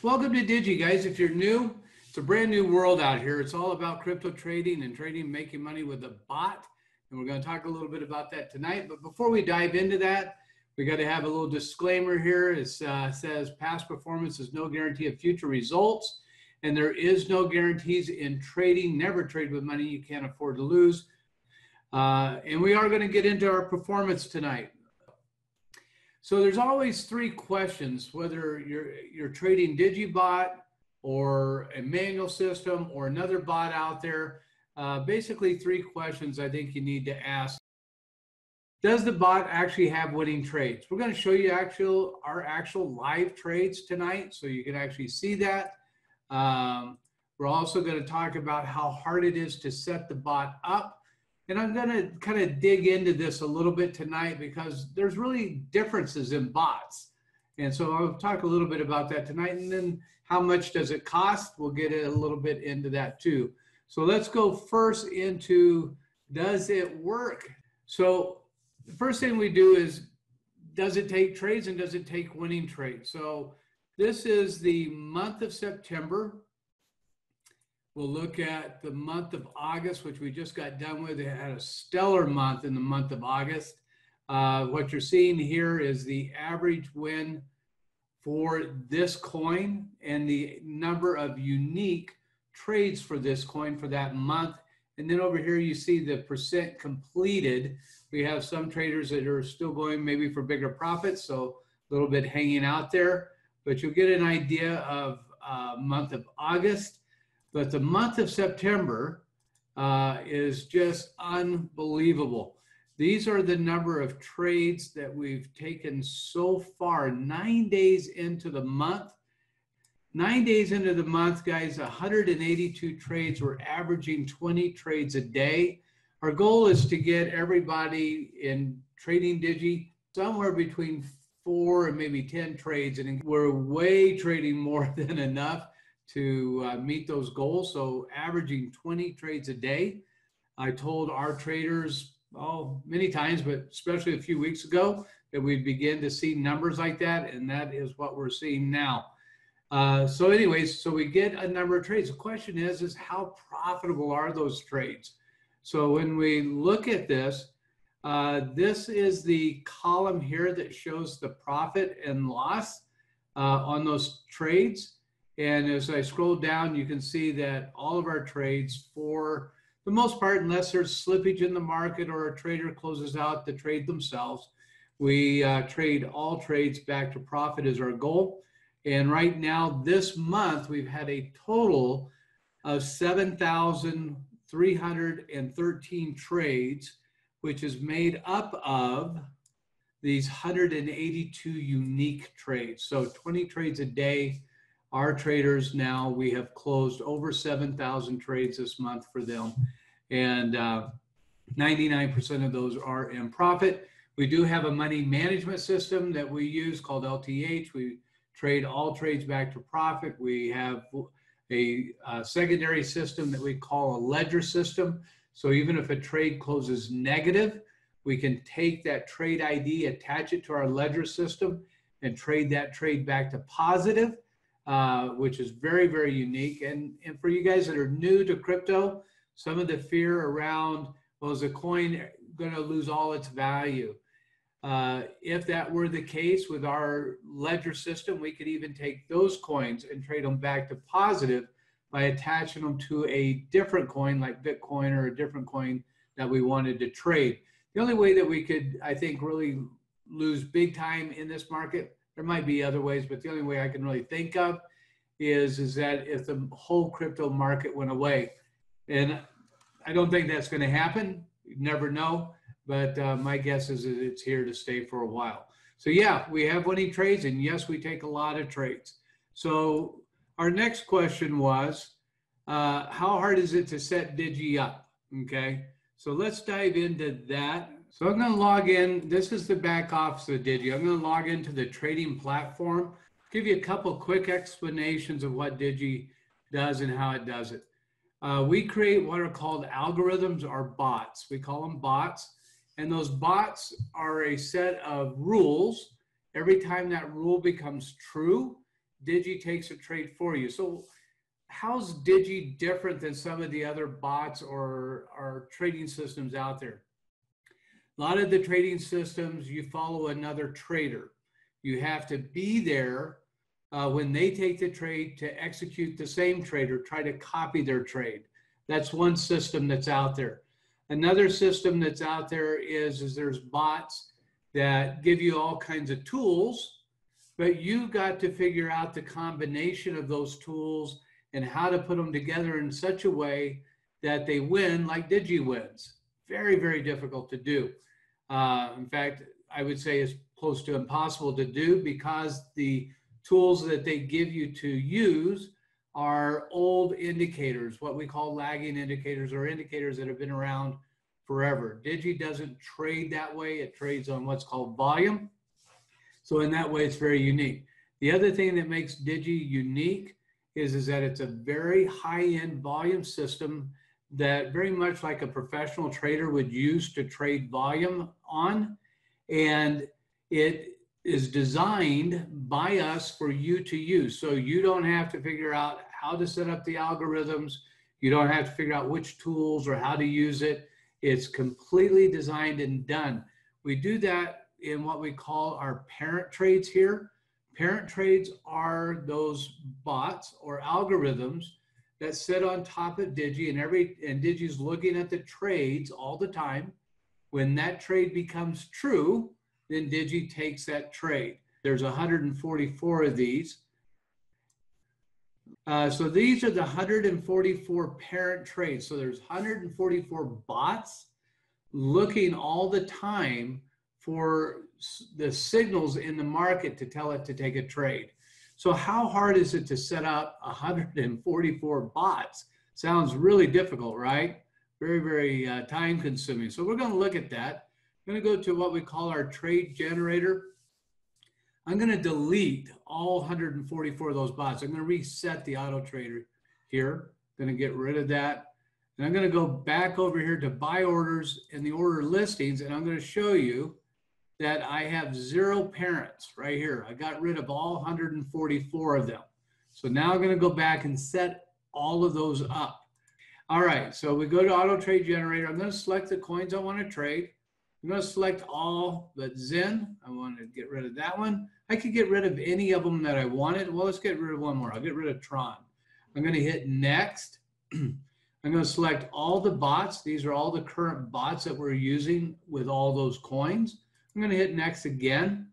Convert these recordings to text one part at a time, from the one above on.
Welcome to Digi, guys. If you're new, it's a brand new world out here. It's all about crypto trading and making money with a bot. And we're going to talk a little bit about that tonight. But before we dive into that, we got to have a little disclaimer here. It says past performance is no guarantee of future results. And there is no guarantees in trading. Never trade with money you can't afford to lose. And we are going to get into our performance tonight. So there's always three questions, whether you're trading digieBot or a manual system or another bot out there. Basically three questions I think you need to ask. Does the bot actually have winning trades? We're going to show you our actual live trades tonight so you can actually see that. We're also going to talk about how hard it is to set the bot up. And I'm going to kind of dig into this a little bit tonight because there's really differences in bots. And so I'll talk a little bit about that tonight. And then how much does it cost? We'll get a little bit into that too. So let's go first into, does it work? So the first thing we do is, does it take trades and does it take winning trades? So this is the month of September. We'll look at the month of August, which we just got done with. It had a stellar month in the month of August. What you're seeing here is the average win for this coin and the number of unique trades for this coin for that month. And then over here, you see the percent completed. We have some traders that are still going maybe for bigger profits, so a little bit hanging out there. But you'll get an idea of month of August. But the month of September is just unbelievable. These are the number of trades that we've taken so far, 9 days into the month. 9 days into the month, guys, 182 trades. We're averaging 20 trades a day. Our goal is to get everybody in trading Digi somewhere between 4 and maybe 10 trades. And we're way trading more than enough to meet those goals. So averaging 20 trades a day. I told our traders, many times, but especially a few weeks ago, that we'd begin to see numbers like that. And that is what we're seeing now. So anyways, so we get a number of trades. The question is how profitable are those trades? So when we look at this, this is the column here that shows the profit and loss on those trades. And as I scroll down, you can see that all of our trades, for the most part, unless there's slippage in the market or a trader closes out the trade themselves, we trade all trades back to profit is our goal. And right now, this month, we've had a total of 7,313 trades, which is made up of these 182 unique trades. So 20 trades a day. Our traders now, we have closed over 7,000 trades this month for them. And 99% of those are in profit. We do have a money management system that we use called LTH. We trade all trades back to profit. We have a secondary system that we call a ledger system. So even if a trade closes negative, we can take that trade ID, attach it to our ledger system, and trade that trade back to positive. Which is very, very unique. And for you guys that are new to crypto, some of the fear around, well, is a coin going to lose all its value? If that were the case with our ledger system, we could even take those coins and trade them back to positive by attaching them to a different coin like Bitcoin or a different coin that we wanted to trade. The only way that we could, I think, really lose big time in this market, there might be other ways, but the only way I can really think of is that if the whole crypto market went away. And I don't think that's going to happen. You never know. But my guess is that it's here to stay for a while. So yeah, we have winning trades. And yes, we take a lot of trades. So our next question was, how hard is it to set Digi up? Okay, so let's dive into that. So I'm going to log in. This is the back office of Digi. I'm going to log into the trading platform, give you a couple quick explanations of what Digi does and how it does it. We create what are called algorithms or bots. We call them bots. And those bots are a set of rules. Every time that rule becomes true, Digi takes a trade for you. So how's Digi different than some of the other bots or trading systems out there? A lot of the trading systems, you follow another trader. You have to be there when they take the trade to execute the same trade or try to copy their trade. That's one system that's out there. Another system that's out there is there's bots that give you all kinds of tools, but you got to figure out the combination of those tools and how to put them together in such a way that they win like Digi wins. Very, very difficult to do. In fact, I would say it's close to impossible to do because the tools that they give you to use are old indicators, what we call lagging indicators or indicators that have been around forever. Digi doesn't trade that way. It trades on what's called volume. So in that way, it's very unique. The other thing that makes Digi unique is that it's a very high-end volume system that very much like a professional trader would use to trade volume on. And it is designed by us for you to use. So you don't have to figure out how to set up the algorithms. You don't have to figure out which tools or how to use it. It's completely designed and done. We do that in what we call our parent trades here. Parent trades are those bots or algorithms that sit on top of Digi, and Digi's looking at the trades all the time. When that trade becomes true, then Digi takes that trade. There's 144 of these. So these are the 144 parent trades. So there's 144 bots looking all the time for the signals in the market to tell it to take a trade. So how hard is it to set up 144 bots? Sounds really difficult, right? Very, very time consuming. So we're going to look at that. I'm going to go to what we call our trade generator. I'm going to delete all 144 of those bots. I'm going to reset the auto trader here. I'm going to get rid of that. And I'm going to go back over here to buy orders and the order listings. And I'm going to show you that I have 0 parents right here. I got rid of all 144 of them. So now I'm going to go back and set all of those up. All right, so we go to auto trade generator. I'm going to select the coins I want to trade. I'm going to select all but Zen. I want to get rid of that one. I could get rid of any of them that I wanted. Well, let's get rid of one more. I'll get rid of Tron. I'm going to hit next. I'm going to select all the bots. These are all the current bots that we're using with all those coins. I'm going to hit next again.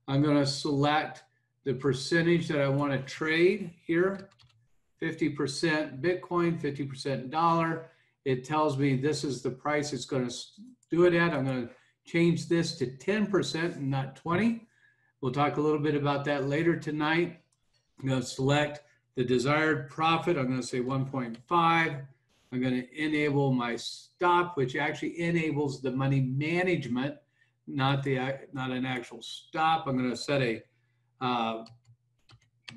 I'm going to select the percentage that I want to trade here. 50% Bitcoin, 50% dollar. It tells me this is the price it's going to do it at. I'm going to change this to 10% and not 20. We'll talk a little bit about that later tonight. I'm going to select the desired profit. I'm going to say 1.5. I'm going to enable my stop, which actually enables the money management, not an actual stop. I'm going to set a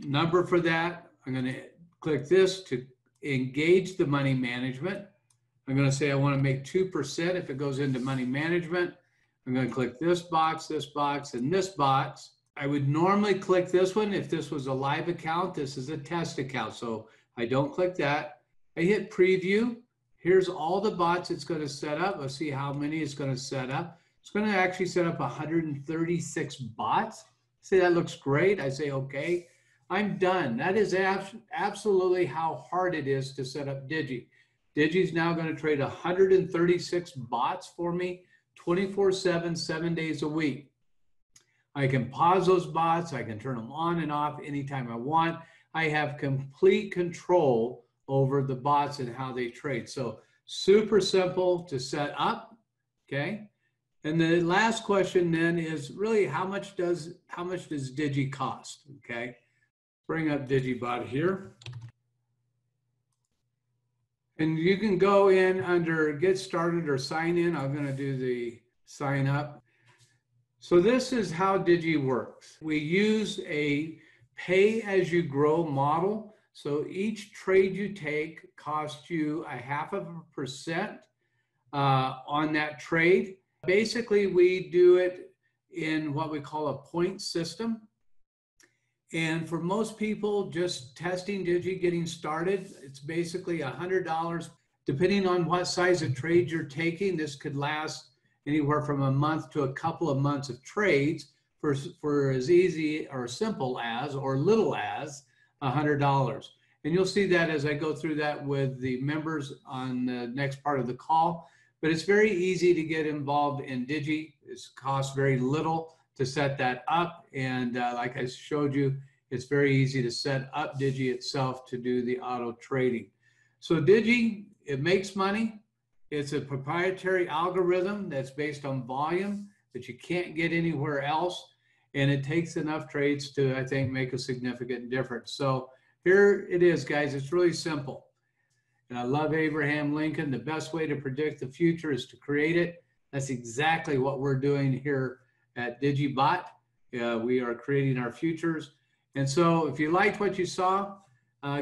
number for that. I'm going to click this to engage the money management. I'm going to say I want to make 2% if it goes into money management. I'm going to click this box, and this box. I would normally click this one if this was a live account. This is a test account, so I don't click that. I hit preview. Here's all the bots it's going to set up. Let's see how many it's going to set up. It's going to actually set up 136 bots. Say that looks great. I say, okay, I'm done. That is absolutely how hard it is to set up Digi. Digi's now going to trade 136 bots for me 24/7, 7 days a week. I can pause those bots. I can turn them on and off anytime I want. I have complete control over the bots and how they trade. So super simple to set up, okay? And the last question then is really how much does Digi cost, okay? Bring up digieBot here. And you can go in under get started or sign in. I'm going to do the sign up. So this is how Digi works. We use a pay as you grow model. So each trade you take costs you 0.5% on that trade. Basically, we do it in what we call a point system. And for most people, just testing Digi, getting started, it's basically $100. Depending on what size of trade you're taking, this could last anywhere from a month to a couple of months of trades for as easy or simple as or little as $100. And you'll see that as I go through that with the members on the next part of the call. But it's very easy to get involved in Digi. It costs very little to set that up. And like I showed you, it's very easy to set up Digi itself to do the auto trading. So Digi, it makes money. It's a proprietary algorithm that's based on volume that you can't get anywhere else. And it takes enough trades to, I think, make a significant difference. So here it is, guys. It's really simple. And I love Abraham Lincoln. The best way to predict the future is to create it. That's exactly what we're doing here at digieBot. We are creating our futures. And so if you liked what you saw,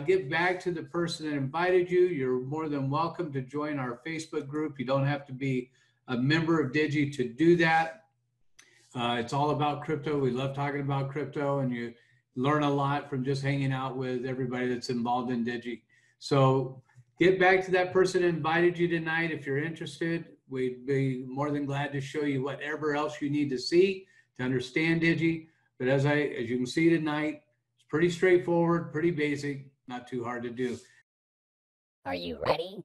get back to the person that invited you. You're more than welcome to join our Facebook group. You don't have to be a member of Digi to do that. It's all about crypto. We love talking about crypto, and you learn a lot from just hanging out with everybody that's involved in Digi. So get back to that person that invited you tonight. If you're interested, we'd be more than glad to show you whatever else you need to see to understand Digi. But as you can see tonight, it's pretty straightforward, pretty basic, not too hard to do. Are you ready?